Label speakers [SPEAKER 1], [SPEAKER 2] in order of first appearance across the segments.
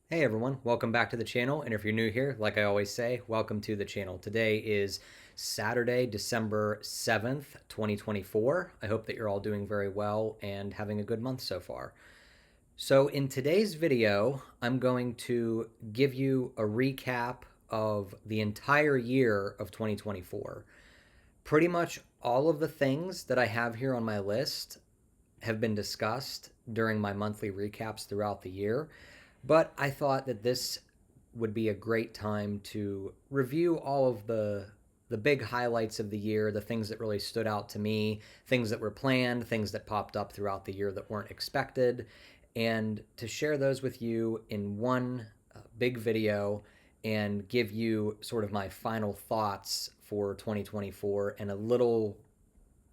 [SPEAKER 1] Hey everyone, welcome back to the channel. And if you're new here, like I always say, welcome to the channel. Today is Saturday, December 7th, 2024. I hope that you're all doing very well and having a good month so far. So, in today's video, I'm going to give you a recap of the entire year of 2024. Pretty much all of the things that I have here on my list have been discussed during my monthly recaps throughout the year. But I thought that this would be a great time to review all of the big highlights of the year, the things that really stood out to me, things that were planned, things that popped up throughout the year that weren't expected, and to share those with you in one big video and give you sort of my final thoughts for 2024 and a little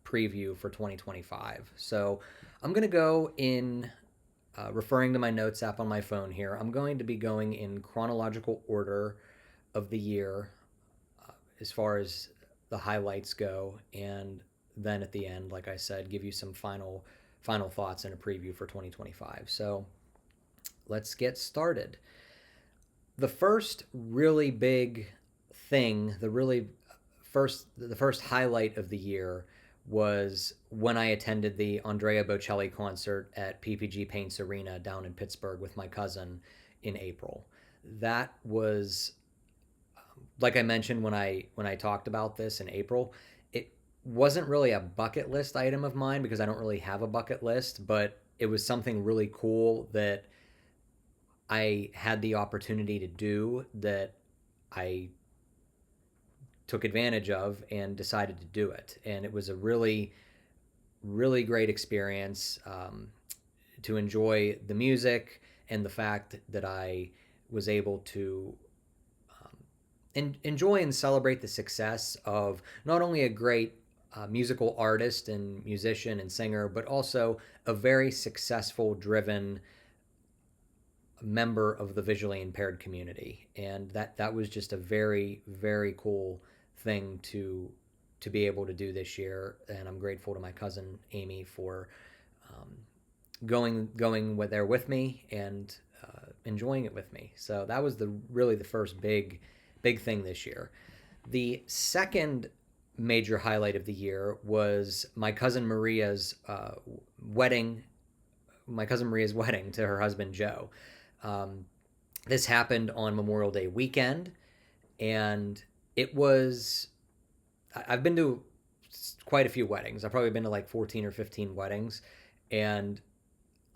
[SPEAKER 1] preview for 2025. So I'm going to go in referring to my notes app on my phone here. I'm going to be going in chronological order of the year as far as the highlights go, and then at the end, like I said, give you some final thoughts and a preview for 2025. So let's get started. The first really big thing, the first highlight of the year was when I attended the Andrea Bocelli concert at PPG Paints Arena down in Pittsburgh with my cousin in April. That was, like I mentioned when I talked about this in April, it wasn't really a bucket list item of mine because I don't really have a bucket list, but it was something really cool that I had the opportunity to do that I took advantage of and decided to do it. And it was a really great experience to enjoy the music and the fact that I was able to enjoy and celebrate the success of not only a great musical artist and musician and singer, but also a very successful, driven member of the visually impaired community. And that was just a very cool thing to be able to do this year. And I'm grateful to my cousin Amy for um, going there with me and enjoying it with me. So that was the first big thing this year. The second major highlight of the year was wedding. My cousin Maria's wedding to her husband Joe. Um, this happened on Memorial Day weekend, and it was. I've been to quite a few weddings. I've probably been to like 14 or 15 weddings, and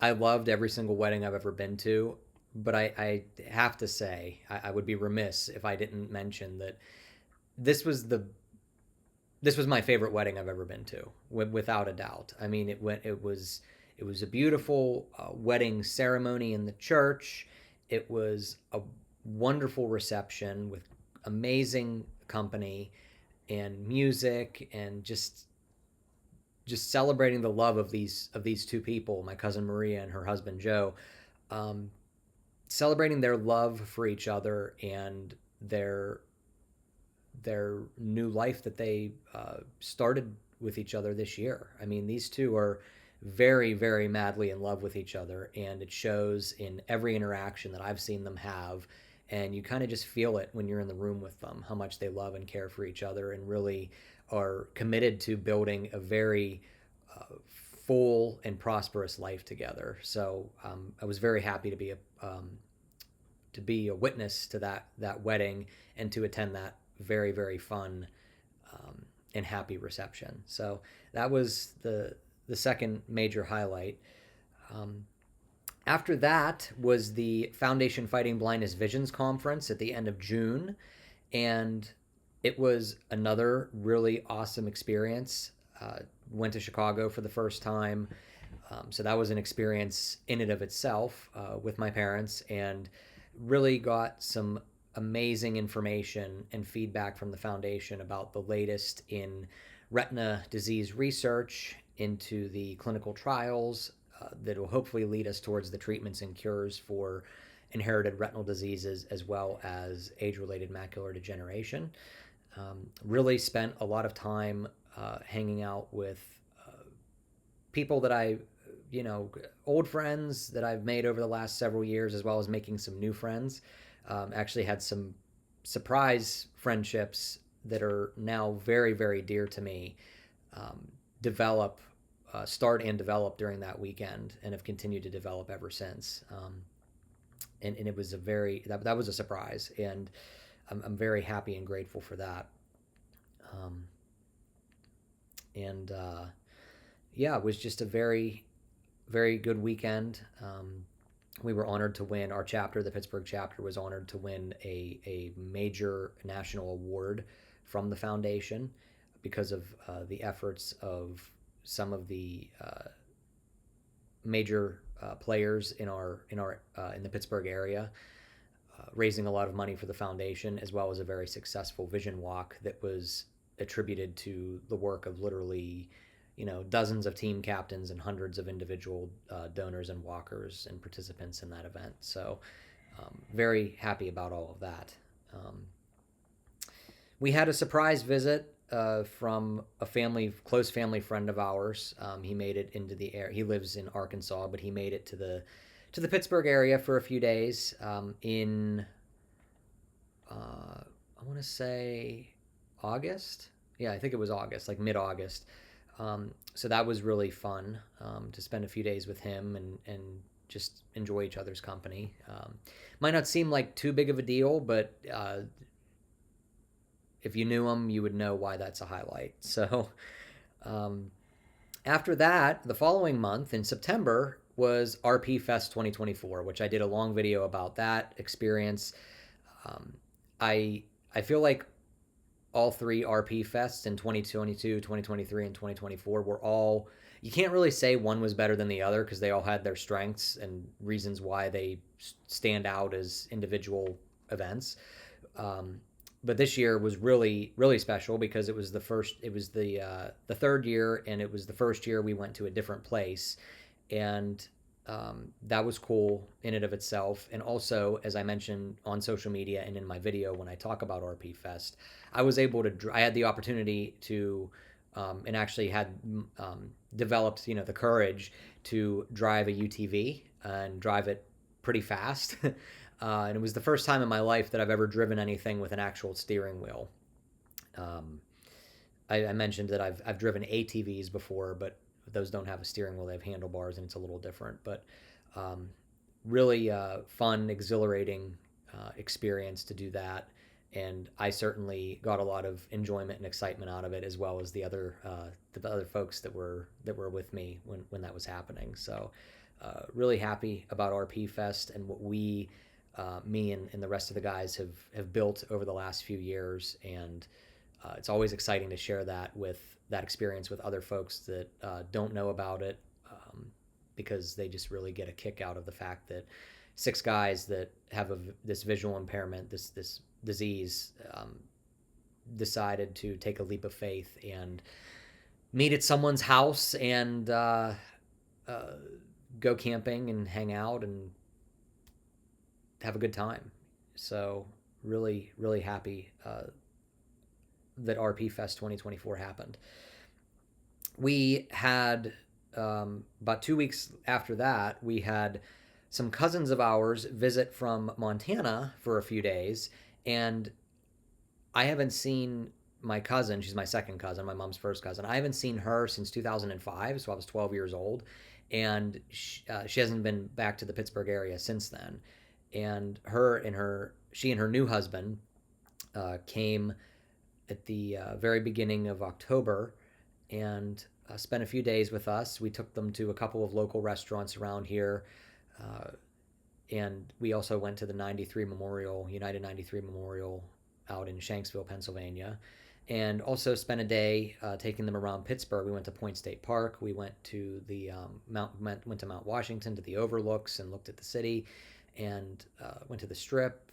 [SPEAKER 1] I loved every single wedding I've ever been to. But I have to say, I would be remiss if I didn't mention that this was the this was my favorite wedding I've ever been to, without a doubt. I mean, it was a beautiful wedding ceremony in the church. It was a wonderful reception with amazing company and music and just celebrating the love of these two people, my cousin Maria and her husband Joe, um, celebrating their love for each other and their new life that they started with each other this year. I mean, these two are very madly in love with each other, and it shows in every interaction that I've seen them have. And you kind of just feel it when you're in the room with them, how much they love and care for each other and really are committed to building a very full and prosperous life together. So I was very happy to be a witness to that wedding and to attend that very fun and happy reception. So that was the second major highlight. Um, After that was the Foundation Fighting Blindness Visions Conference at the end of June, and it was another really awesome experience. Went to Chicago for the first time, so that was an experience in and of itself with my parents, and really got some amazing information and feedback from the foundation about the latest in retina disease research into the clinical trials that will hopefully lead us towards the treatments and cures for inherited retinal diseases as well as age-related macular degeneration. Really spent a lot of time hanging out with people that I old friends that I've made over the last several years, as well as making some new friends. Actually had some surprise friendships that are now very, very dear to me um, develop, start and develop during that weekend, and have continued to develop ever since. And it was that was a surprise, and I'm very happy and grateful for that. Um, and Yeah, it was just a very, very good weekend. We were honored to win. Our chapter, the Pittsburgh chapter, was honored to win a major national award from the foundation because of the efforts of some of the major players in the Pittsburgh area, raising a lot of money for the foundation, as well as a very successful vision walk that was attributed to the work of literally, dozens of team captains and hundreds of individual donors and walkers and participants in that event. So, very happy about all of that. Um, we had a surprise visit from a close family friend of ours. He made it into the air. He lives in Arkansas, but he made it to the Pittsburgh area for a few days in I want to say August. Yeah, I think it was August, like mid-August. So that was really fun to spend a few days with him and just enjoy each other's company. Might not seem like too big of a deal, but if you knew him, you would know why that's a highlight. So um, after that, the following month in September was RP Fest 2024, which I did a long video about that experience. Um, I I feel like all three RP Fests in 2022, 2023, and 2024 were all, you can't really say one was better than the other because they all had their strengths and reasons why they stand out as individual events. Um, but this year was really, really special because it was the third year, and it was the first year we went to a different place. And that was cool in and of itself. And also, as I mentioned on social media and in my video when I talk about RP Fest, I had the opportunity to, and actually had developed, the courage to drive a UTV and drive it pretty fast. And it was the first time in my life that I've ever driven anything with an actual steering wheel. Um, I mentioned that I've driven ATVs before, but those don't have a steering wheel; they have handlebars, and it's a little different. But um, really fun, exhilarating experience to do that, and I certainly got a lot of enjoyment and excitement out of it, as well as the other folks that were with me when that was happening. So really happy about RP Fest and what me and the rest of the guys have built over the last few years. And it's always exciting to share that experience with other folks that don't know about it, because they just really get a kick out of the fact that six guys that have this visual impairment, this disease, decided to take a leap of faith and meet at someone's house and go camping and hang out and have a good time. So really, really happy that RP Fest 2024 happened. We had about 2 weeks after that, we had some cousins of ours visit from Montana for a few days, and I haven't seen my cousin. She's my second cousin, my mom's first cousin. I haven't seen her since 2005, so I was 12 years old, and she hasn't been back to the Pittsburgh area since then. And she and her new husband came at the very beginning of October and spent a few days with us. We took them to a couple of local restaurants around here. Uh, and we also went to the United 93 Memorial out in Shanksville, Pennsylvania. And also spent a day taking them around Pittsburgh. We went to Point State Park. We went to went to Mount Washington, to the overlooks, and looked at the city, and went to the Strip,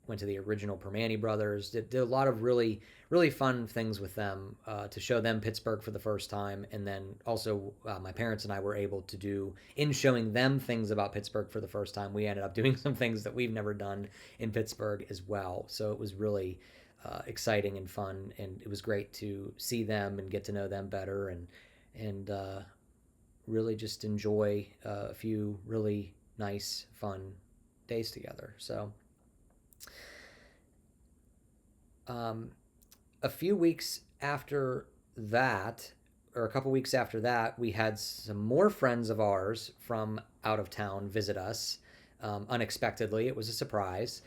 [SPEAKER 1] went to the original Permane Brothers, did a lot of really, really fun things with them to show them Pittsburgh for the first time. And then also my parents and I were able to do, in showing them things about Pittsburgh for the first time, we ended up doing some things that we've never done in Pittsburgh as well. So it was really exciting and fun, and it was great to see them and get to know them better, and really just enjoy a few really nice, fun days together. So, um, a few weeks after that, or a couple weeks after that, we had some more friends of ours from out of town visit us unexpectedly. It was a surprise.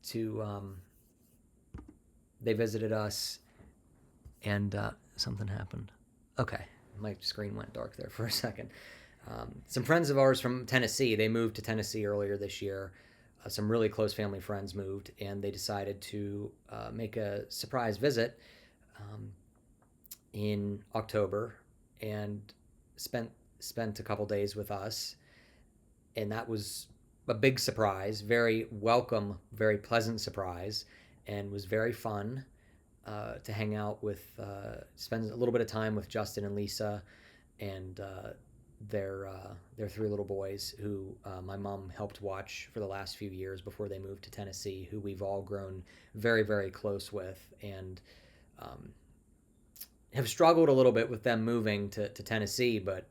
[SPEAKER 1] To They visited us, and something happened. Okay, my screen went dark there for a second. Some friends of ours from Tennessee, they moved to Tennessee earlier this year. Some really close family friends moved, and they decided to make a surprise visit um, in October and spent a couple days with us, and that was a big surprise, very welcome, very pleasant surprise, and was very fun to hang out with, spend a little bit of time with Justin and Lisa, and their three little boys who my mom helped watch for the last few years before they moved to Tennessee, who we've all grown very, very close with, and um, have struggled a little bit with them moving to Tennessee, but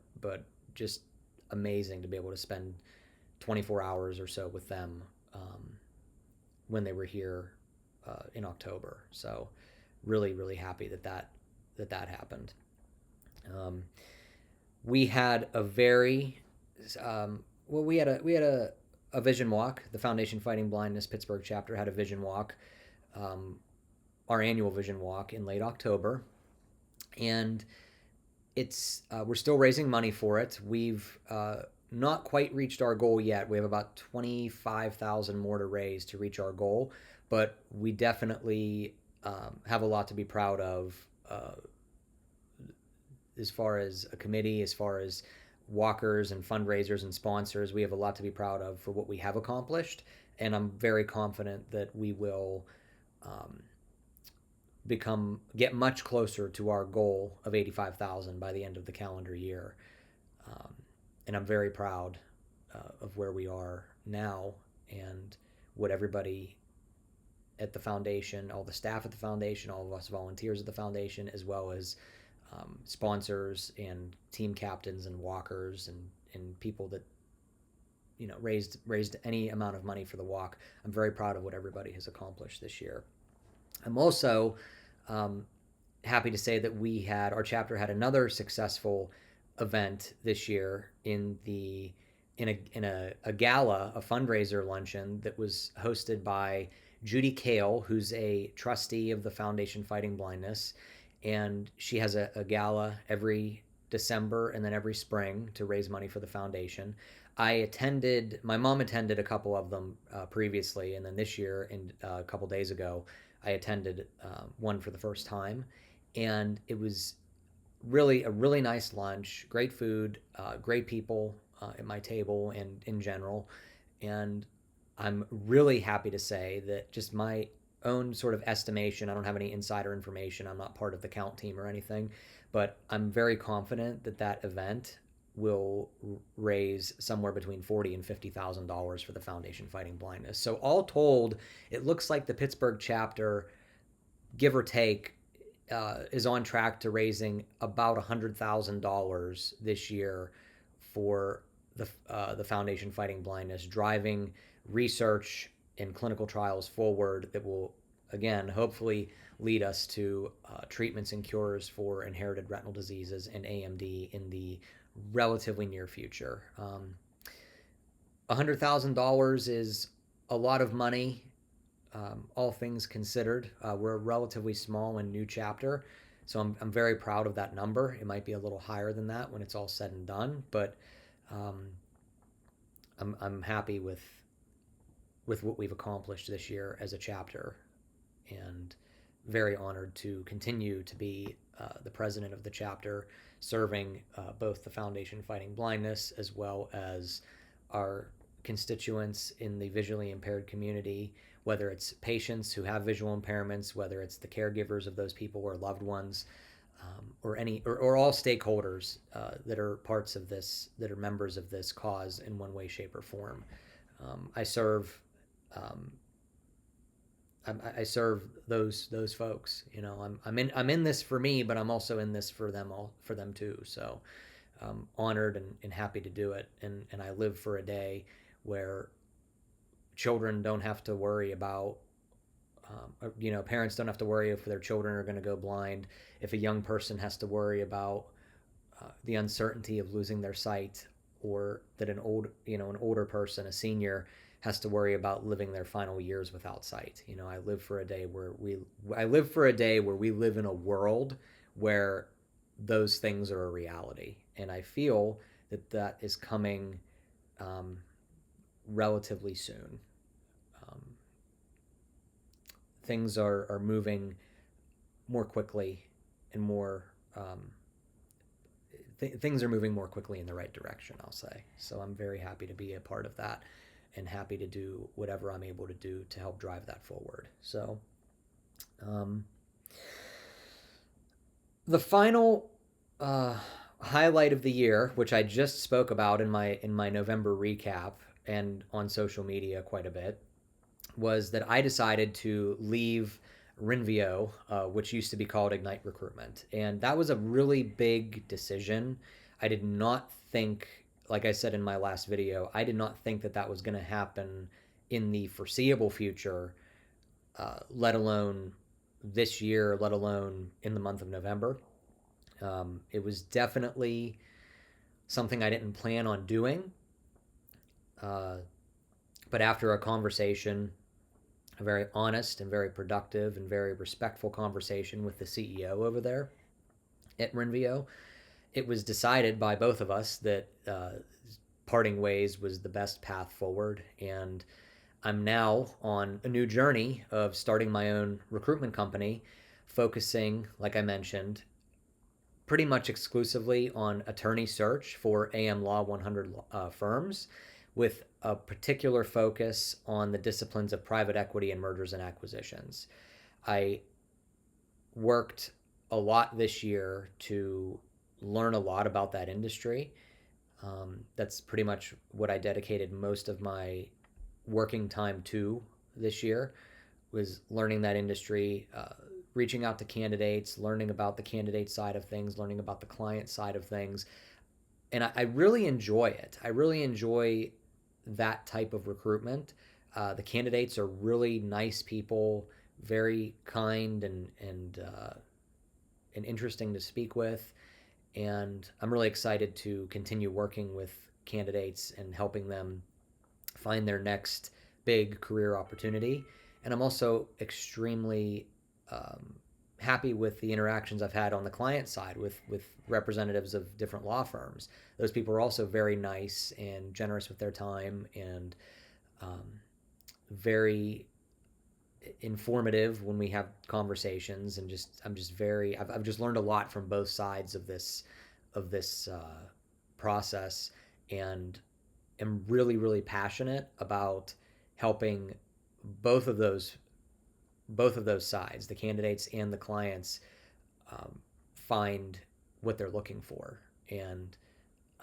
[SPEAKER 1] just amazing to be able to spend 24 hours or so with them when they were here in October. So really, really happy that happened. Um, we had a very we had a vision walk. The Foundation Fighting Blindness Pittsburgh chapter had a vision walk, um, our annual vision walk in late October, and it's we're still raising money for it. We've not quite reached our goal yet. We have about 25,000 more to raise to reach our goal, but we definitely have a lot to be proud of as far as a committee, as far as walkers and fundraisers and sponsors. We have a lot to be proud of for what we have accomplished, and I'm very confident that we will um, get much closer to our goal of 85,000 by the end of the calendar year. Um, and I'm very proud of where we are now and what everybody at the foundation, all the staff at the foundation, all of us volunteers at the foundation, as well as sponsors and team captains and walkers and people that raised any amount of money for the walk. I'm very proud of what everybody has accomplished this year. I'm also um, happy to say that our chapter had another successful event this year in a gala, a fundraiser luncheon that was hosted by Judy Kale, who's a trustee of the Foundation Fighting Blindness, and she has a gala every December and then every spring to raise money for the foundation. My mom attended a couple of them previously, and then this year, and a couple days ago, I attended one for the first time, and it was really a really nice lunch, great food, great people at my table and in general. And I'm really happy to say that just my own sort of estimation, I don't have any insider information, I'm not part of the count team or anything, but I'm very confident that event will raise somewhere between $40,000 and $50,000 for the Foundation Fighting Blindness. So all told, it looks like the Pittsburgh chapter, give or take, is on track to raising about $100,000 this year for the Foundation Fighting Blindness, driving research and clinical trials forward that will, again, hopefully lead us to treatments and cures for inherited retinal diseases and AMD in the relatively near future. $100,000 is a lot of money, all things considered. We're a relatively small and new chapter, so I'm very proud of that number. It might be a little higher than that when it's all said and done, but um, I'm happy with what we've accomplished this year as a chapter, and very honored to continue to be the president of the chapter, serving both the Foundation Fighting Blindness as well as our constituents in the visually impaired community, whether it's patients who have visual impairments, whether it's the caregivers of those people or loved ones, or all stakeholders that are parts of this, that are members of this cause in one way, shape, or form. I serve um, I serve those folks. I'm in this for me, but I'm also in this for them too. So honored and happy to do it. And I live for a day where children don't have to worry about, parents don't have to worry if their children are going to go blind, if a young person has to worry about the uncertainty of losing their sight, or that an older person, a senior, has to worry about living their final years without sight. I live for a day where we live in a world where those things are a reality, and I feel that is coming relatively soon. Um, Things are moving more quickly and more things are moving more quickly in the right direction, I'll say. So I'm very happy to be a part of that and happy to do whatever I'm able to do to help drive that forward. So um, the final highlight of the year, which I just spoke about in my November recap and on social media quite a bit, was that I decided to leave Rinvio, which used to be called Ignite Recruitment. And that was a really big decision. I did not think, like I said in my last video, I did not think that that was going to happen in the foreseeable future, let alone this year, let alone in the month of November. It was definitely something I didn't plan on doing. But after a conversation, a very honest and very productive and very respectful conversation with the CEO over there at Renvio, it was decided by both of us that parting ways was the best path forward. And I'm now on a new journey of starting my own recruitment company, focusing, like I mentioned, pretty much exclusively on attorney search for AM Law 100 firms, with a particular focus on the disciplines of private equity and mergers and acquisitions. I worked a lot this year to learn a lot about that industry. That's pretty much what I dedicated most of my working time to this year, was learning that industry, reaching out to candidates, learning about the candidate side of things, learning about the client side of things. And I really enjoy it. I really enjoy that type of recruitment. The candidates are really nice people, very kind and interesting to speak with. And I'm really excited to continue working with candidates and helping them find their next big career opportunity. And I'm also extremely happy with the interactions I've had on the client side with representatives of different law firms. Those people are also very nice and generous with their time, and very informative when we have conversations. And I've just learned a lot from both sides of this process, and am really, really passionate about helping both of those sides, the candidates and the clients, find what they're looking for. And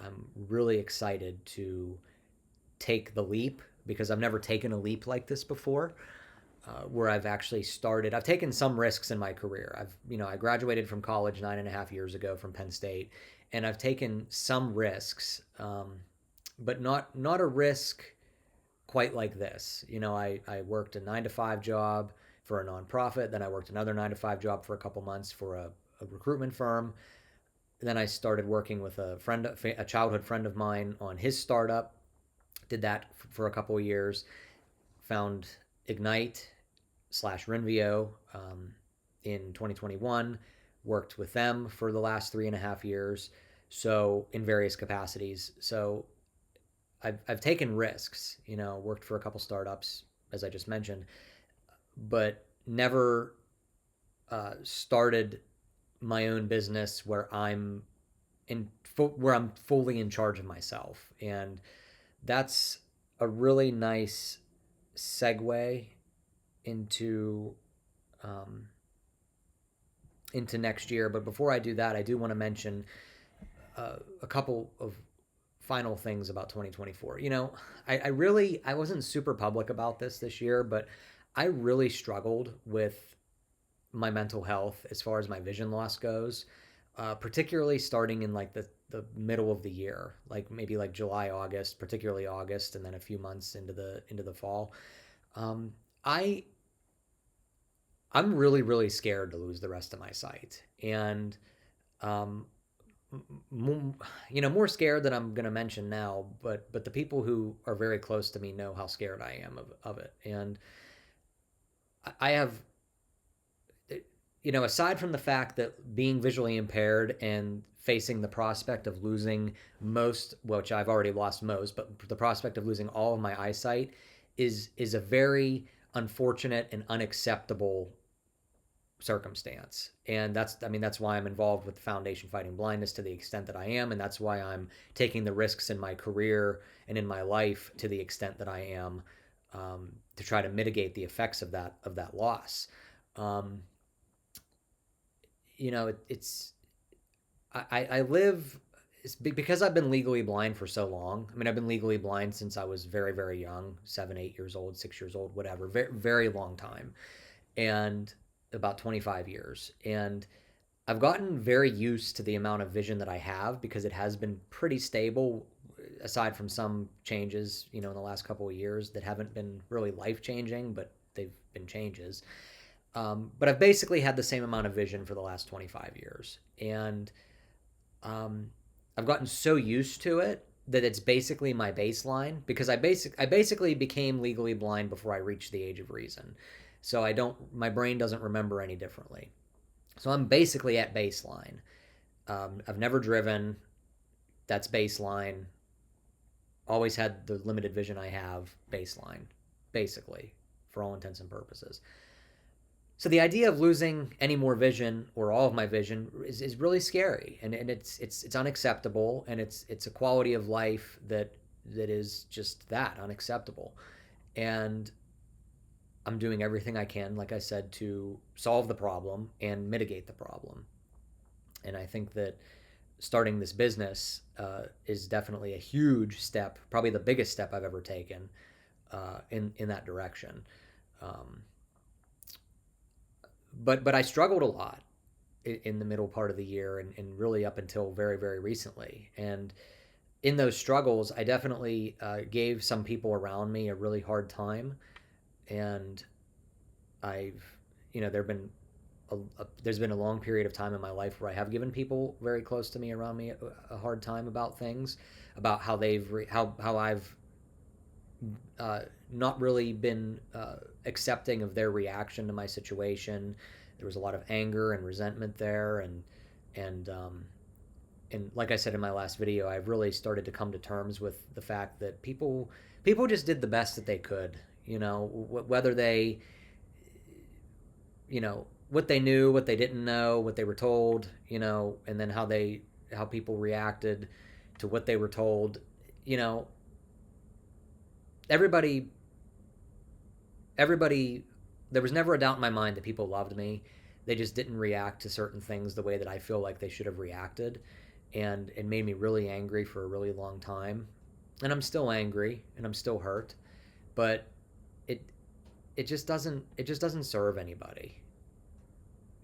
[SPEAKER 1] I'm really excited to take the leap, because I've never taken a leap like this before, where I've actually started. I've taken some risks in my career. I graduated from college 9.5 years ago from Penn State, and I've taken some risks, but not a risk quite like this. I worked a 9 to 5 job for a nonprofit. Then I worked another 9 to 5 job for a couple months for a recruitment firm. Then I started working with a childhood friend of mine on his startup. Did that for a couple of years. Found Ignite/Renvio in 2021. Worked with them for the last 3.5 years. So in various capacities. So I've taken risks. Worked for a couple startups, as I just mentioned, but never started my own business where I'm fully in charge of myself. And that's a really nice segue into next year. But before I do that, I do want to mention a couple of final things about 2024. I wasn't super public about this year, but I really struggled with my mental health as far as my vision loss goes. particularly starting in like the middle of the year, like maybe like July, August, particularly August, and then a few months into the fall. Um, I I'm really really scared to lose the rest of my sight, and um, more scared than I'm going to mention now. But the people who are very close to me know how scared I am of it, and I have aside from the fact that being visually impaired and facing the prospect of losing most, which I've already lost most, but the prospect of losing all of my eyesight is a very unfortunate and unacceptable circumstance. And that's why I'm involved with the Foundation Fighting Blindness to the extent that I am, and that's why I'm taking the risks in my career and in my life to the extent that I am, to try to mitigate the effects of that loss. Um, it's I live because I've been legally blind for so long. I mean, I've been legally blind since I was very, very young, 7, 8 years old, 6 years old, whatever, very, very long time, and about 25 years. And I've gotten very used to the amount of vision that I have because it has been pretty stable, aside from some changes, in the last couple of years that haven't been really life changing, but they've been changes. But I've basically had the same amount of vision for the last 25 years. And um, I've gotten so used to it that it's basically my baseline because I basically became legally blind before I reached the age of reason. So my brain doesn't remember any differently. So I'm basically at baseline. I've never driven. That's baseline. Always had the limited vision I have, baseline, basically, for all intents and purposes. So the idea of losing any more vision or all of my vision is really scary, and it's unacceptable, and it's a quality of life that is just that unacceptable. And I'm doing everything I can, like I said, to solve the problem and mitigate the problem. And I think that starting this business is definitely a huge step, probably the biggest step I've ever taken in that direction. Um, but I struggled a lot in the middle part of the year and really up until very very recently. And in those struggles, I definitely gave some people around me a really hard time. And I've there's been a long period of time in my life where I have given people very close to me around me a hard time about things, about how how I've not really been accepting of their reaction to my situation. There was a lot of anger and resentment there, and and like I said in my last video, I've really started to come to terms with the fact that people just did the best that they could. Whether they, what they knew, what they didn't know, what they were told, and then how people reacted to what they were told. You know, everybody everybody there was never a doubt in my mind that people loved me. They just didn't react to certain things the way that I feel like they should have reacted, and it made me really angry for a really long time. And I'm still angry and I'm still hurt, but it it just doesn't serve anybody.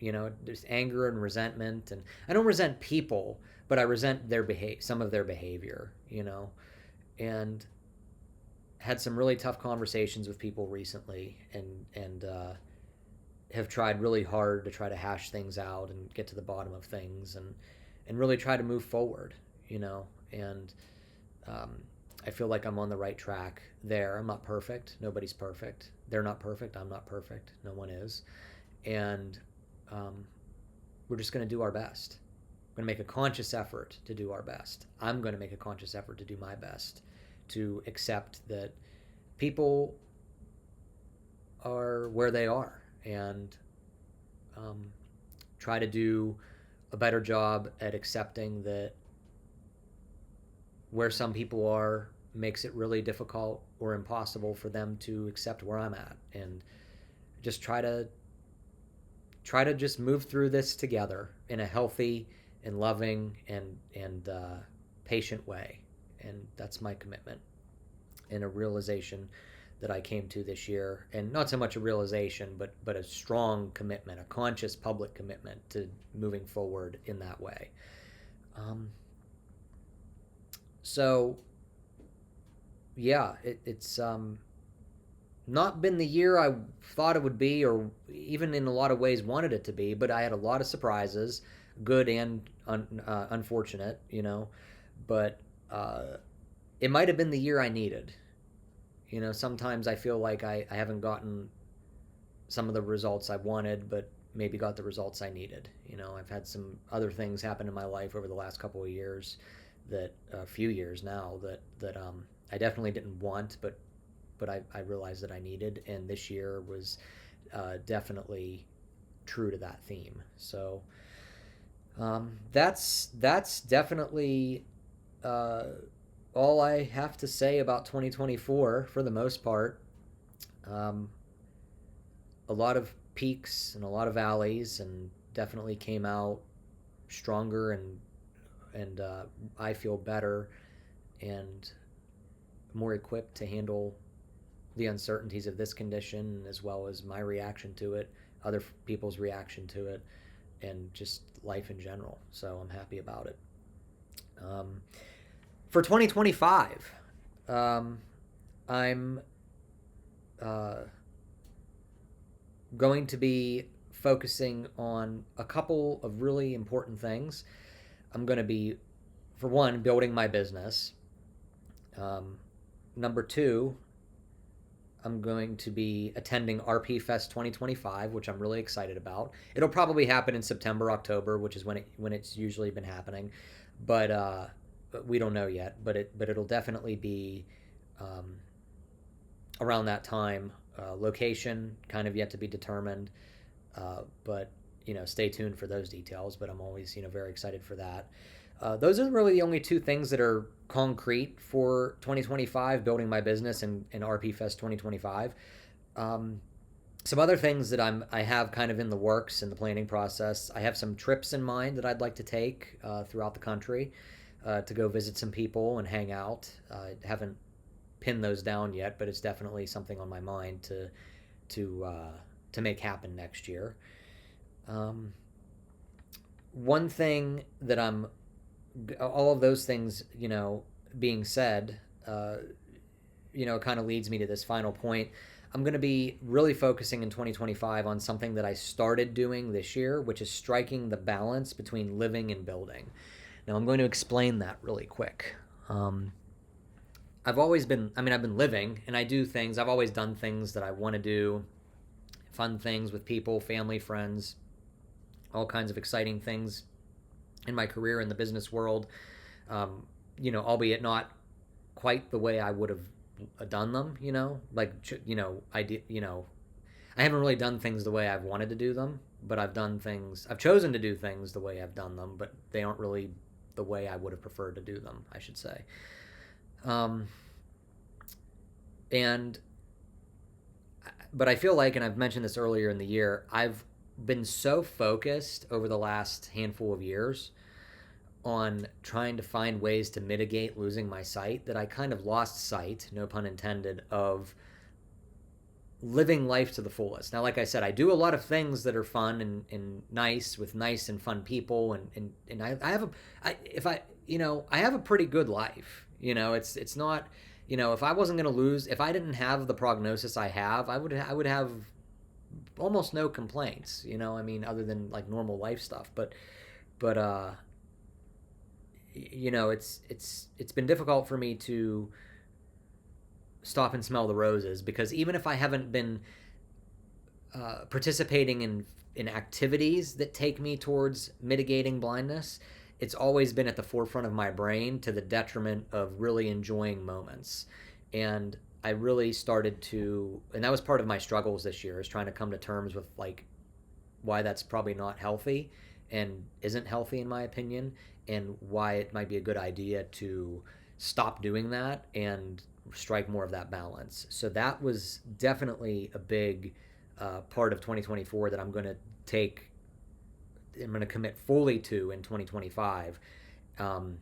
[SPEAKER 1] There's anger and resentment, and I don't resent people, but I resent some of their behavior. And had some really tough conversations with people recently, and have tried really hard to try to hash things out and get to the bottom of things, and really try to move forward. And um, I feel like I'm on the right track there. I'm not perfect. Nobody's perfect. They're not perfect. I'm not perfect. No one is. And um, we're just going to do our best. We're going to make a conscious effort to do our best. I'm going to make a conscious effort to do my best to accept that people are where they are, and um, try to do a better job at accepting that where some people are makes it really difficult or impossible for them to accept where I'm at, and just try to just move through this together in a healthy and loving and patient way. And that's my commitment, and a realization that I came to this year, and not so much a realization, but a strong commitment, a conscious public commitment to moving forward in that way. Um, so yeah, it's not been the year I thought it would be, or even in a lot of ways wanted it to be. But I had a lot of surprises, good and unfortunate, But it might have been the year I needed. Sometimes I feel like I haven't gotten some of the results I wanted, but maybe got the results I needed. I've had some other things happen in my life over the last couple of years, that a few years now, that I definitely didn't want, but I realized that I needed, and this year was definitely true to that theme. So that's definitely uh, all I have to say about 2024 for the most part. Um, a lot of peaks and a lot of valleys, and definitely came out stronger, and I feel better and more equipped to handle the uncertainties of this condition, as well as my reaction to it, other people's reaction to it, and just life in general. So I'm happy about it. Um, for 2025, I'm uh, going to be focusing on a couple of really important things. I'm going to be, for one, building my business. Um, Number two, I'm going to be attending RP Fest 2025, which I'm really excited about. It'll probably happen in September, October, which is when it's usually been happening, but we don't know yet. But it'll definitely be um, around that time. Location kind of yet to be determined, but stay tuned for those details. But I'm always very excited for that. Those are really the only two things that are concrete for 2025: building my business and RP Fest 2025. Um, some other things that I have kind of in the works in the planning process. I have some trips in mind that I'd like to take throughout the country to go visit some people and hang out. I haven't pinned those down yet, but it's definitely something on my mind to make happen next year. Um, One thing that I'm all of those things, being said, it kind of leads me to this final point. I'm going to be really focusing in 2025 on something that I started doing this year, which is striking the balance between living and building. Now, I'm going to explain that really quick. I've been living, and I do things, I've always done things that I want to do, fun things with people, family, friends, all kinds of exciting things in my career in the business world, albeit not quite the way I would have done them, I haven't really done things the way I've wanted to do them, but I've chosen to do things the way I've done them, but they aren't really the way I would have preferred to do them, I should say. Um, and, but I feel like, and I've mentioned this earlier in the year, I've been so focused over the last handful of years on trying to find ways to mitigate losing my sight that I kind of lost sight, no pun intended, of living life to the fullest. Now, like I said, I do a lot of things that are fun and nice with nice and fun people, and I have I have a pretty good life. It's not, if I wasn't going to lose, if I didn't have the prognosis I have, I would have almost no complaints, other than like normal life stuff. But it's been difficult for me to stop and smell the roses, because even if I haven't been participating in activities that take me towards mitigating blindness, it's always been at the forefront of my brain to the detriment of really enjoying moments. And I really started to, and that was part of my struggles this year, is trying to come to terms with like why that's probably not healthy and isn't healthy in my opinion, and why it might be a good idea to stop doing that and strike more of that balance. So that was definitely a big part of 2024 that I'm going to commit fully to in 2025. Um,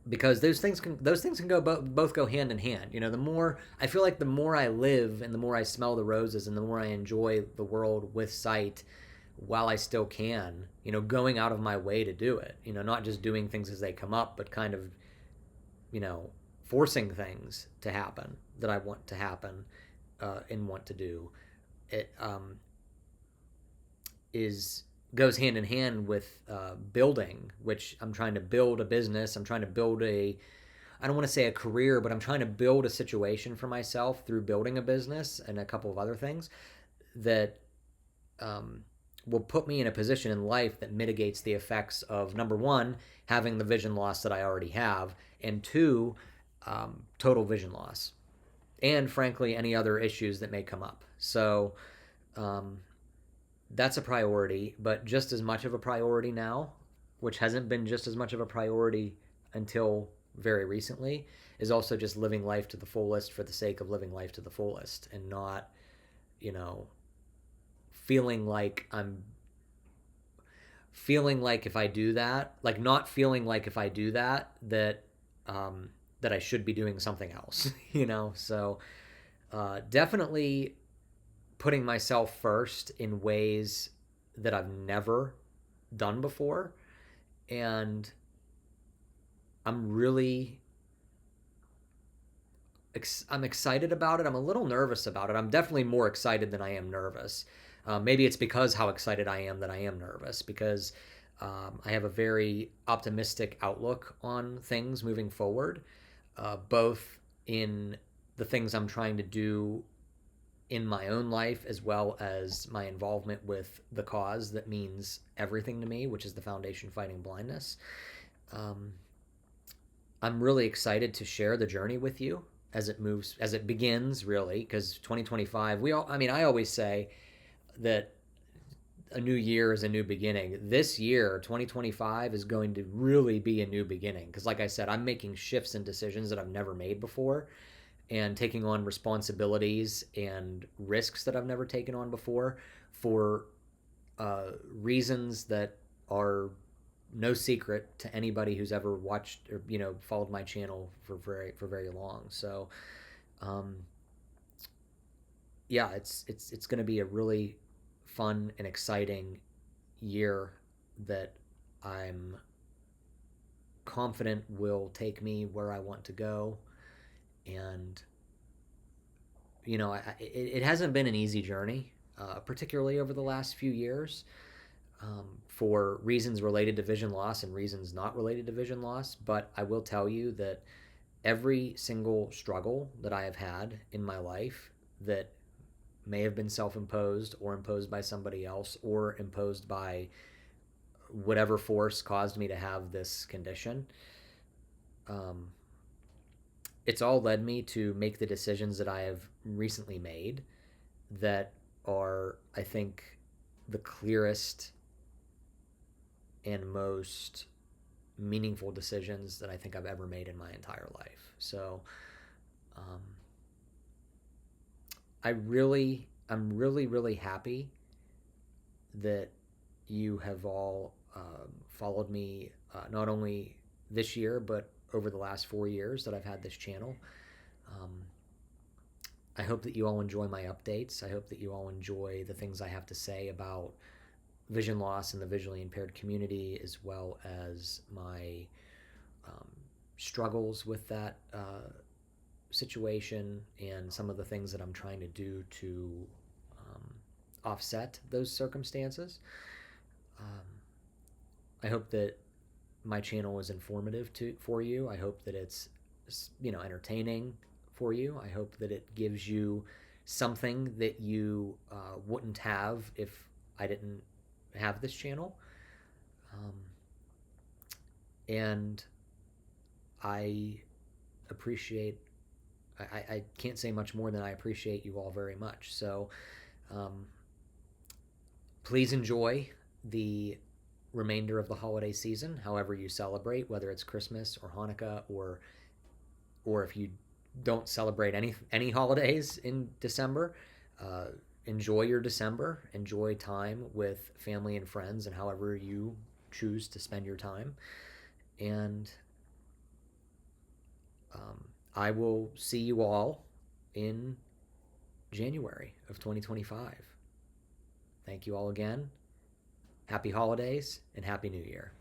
[SPEAKER 1] because those things can go both go hand in hand. You know, the more I feel like the more I live and the more I smell the roses and the more I enjoy the world with sight while I still can, you know, going out of my way to do it. You know, not just doing things as they come up, but kind of, you know, forcing things to happen that I want to happen and want to do. It is goes hand in hand with building, which I'm trying to build a business. I'm trying to build I don't want to say a career, but I'm trying to build a situation for myself through building a business and a couple of other things that um, will put me in a position in life that mitigates the effects of, number one, having the vision loss that I already have, and two, total vision loss, and frankly, any other issues that may come up. So um, that's a priority, but just as much of a priority now, which hasn't been just as much of a priority until very recently, is also just living life to the fullest for the sake of living life to the fullest and not, you know, feeling like I'm feeling like if I do that, like not feeling like if I do that, that I should be doing something else, you know? So definitely putting myself first in ways that I've never done before. And I'm really I'm excited about it. I'm a little nervous about it. I'm definitely more excited than I am nervous. Maybe it's because how excited I am that I am nervous, because I have a very optimistic outlook on things moving forward, both in the things I'm trying to do in my own life as well as my involvement with the cause that means everything to me, which is the Foundation Fighting Blindness. Um, I'm really excited to share the journey with you as it begins, really, because 2025, I mean, I always say that a new year is a new beginning. This year, 2025, is going to really be a new beginning because, like I said, I'm making shifts and decisions that I've never made before and taking on responsibilities and risks that I've never taken on before for reasons that are no secret to anybody who's ever watched or, you know, followed my channel for very long. So um, yeah, it's going to be a really fun and exciting year that I'm confident will take me where I want to go. And you know, it hasn't been an easy journey, particularly over the last few years, for reasons related to vision loss and reasons not related to vision loss. But I will tell you that every single struggle that I have had in my life that may have been self imposed or imposed by somebody else or imposed by whatever force caused me to have this condition, um, it's all led me to make the decisions that I have recently made that are, I think, the clearest and most meaningful decisions that I think I've ever made in my entire life. So, um, I'm really, really happy that you have all followed me not only this year but over the last 4 years that I've had this channel. Um, I hope that you all enjoy my updates. I hope that you all enjoy the things I have to say about vision loss in the visually impaired community, as well as my um, struggles with that situation and some of the things that I'm trying to do to offset those circumstances. Um, I hope that my channel is informative for you. I hope that it's, you know, entertaining for you. I hope that it gives you something that you wouldn't have if I didn't have this channel. Um, and I appreciate. I can't say much more than I appreciate you all very much. So um, please enjoy the remainder of the holiday season, however you celebrate, whether it's Christmas or Hanukkah, or if you don't celebrate any holidays in December. Uh, Enjoy your December. Enjoy time with family and friends, and however you choose to spend your time. And I will see you all in January of 2025. Thank you all again. Happy holidays and Happy New Year.